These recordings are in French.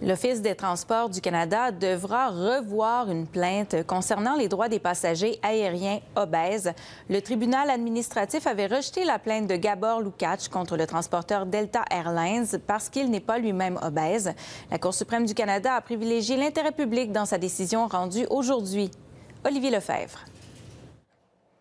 L'Office des transports du Canada devra revoir une plainte concernant les droits des passagers aériens obèses. Le tribunal administratif avait rejeté la plainte de Gabor Lukács contre le transporteur Delta Airlines parce qu'il n'est pas lui-même obèse. La Cour suprême du Canada a privilégié l'intérêt public dans sa décision rendue aujourd'hui. Olivier Lefebvre.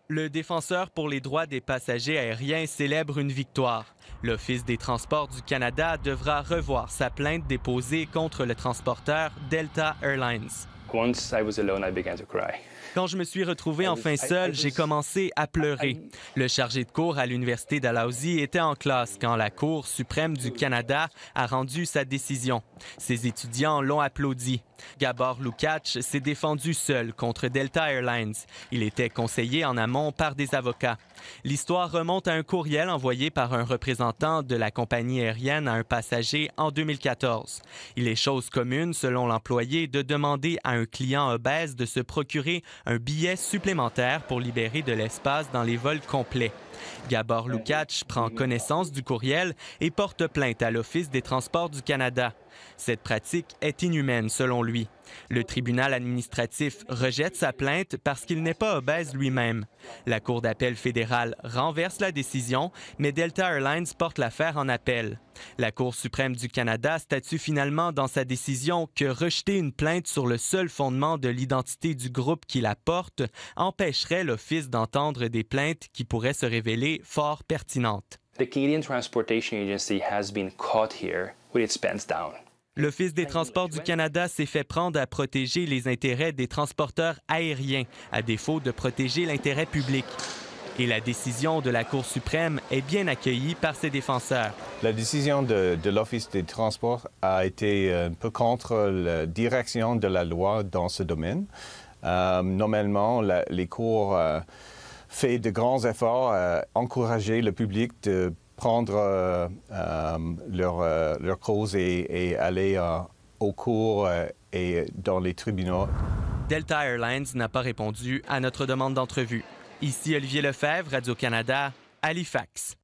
Le défenseur pour les droits des passagers aériens célèbre une victoire. L'Office des transports du Canada devra revoir sa plainte déposée contre le transporteur Delta Airlines. Once I was alone, I began to cry. Quand je me suis retrouvé enfin seul, j'ai commencé à pleurer. Le chargé de cours à l'Université Dalhousie était en classe quand la Cour suprême du Canada a rendu sa décision. Ses étudiants l'ont applaudi. Gabor Lukács s'est défendu seul contre Delta Airlines. Il était conseillé en amont par des avocats. L'histoire remonte à un courriel envoyé par un représentant de la compagnie aérienne à un passager en 2014. Il est chose commune, selon l'employé, de demander à un client obèse de se procurer un billet supplémentaire pour libérer de l'espace dans les vols complets. Gabor Lukács prend connaissance du courriel et porte plainte à l'Office des transports du Canada. Cette pratique est inhumaine selon lui. Le tribunal administratif rejette sa plainte parce qu'il n'est pas obèse lui-même. La Cour d'appel fédérale renverse la décision, mais Delta Airlines porte l'affaire en appel. La Cour suprême du Canada statue finalement dans sa décision que rejeter une plainte sur le seul fondement de l'identité du groupe qui la porte empêcherait l'Office d'entendre des plaintes qui pourraient se révéler fort pertinentes. The Canadian Transportation Agency has been caught here with its pants down. L'Office des transports du Canada s'est fait prendre à protéger les intérêts des transporteurs aériens, à défaut de protéger l'intérêt public. Et la décision de la Cour suprême est bien accueillie par ses défenseurs. La décision de l'Office des transports a été un peu contre la direction de la loi dans ce domaine. Normalement, les cours font de grands efforts à encourager le public de prendre leur cause et aller au cours et dans les tribunaux. Delta Airlines n'a pas répondu à notre demande d'entrevue. Ici Olivier Lefebvre, Radio-Canada, Halifax.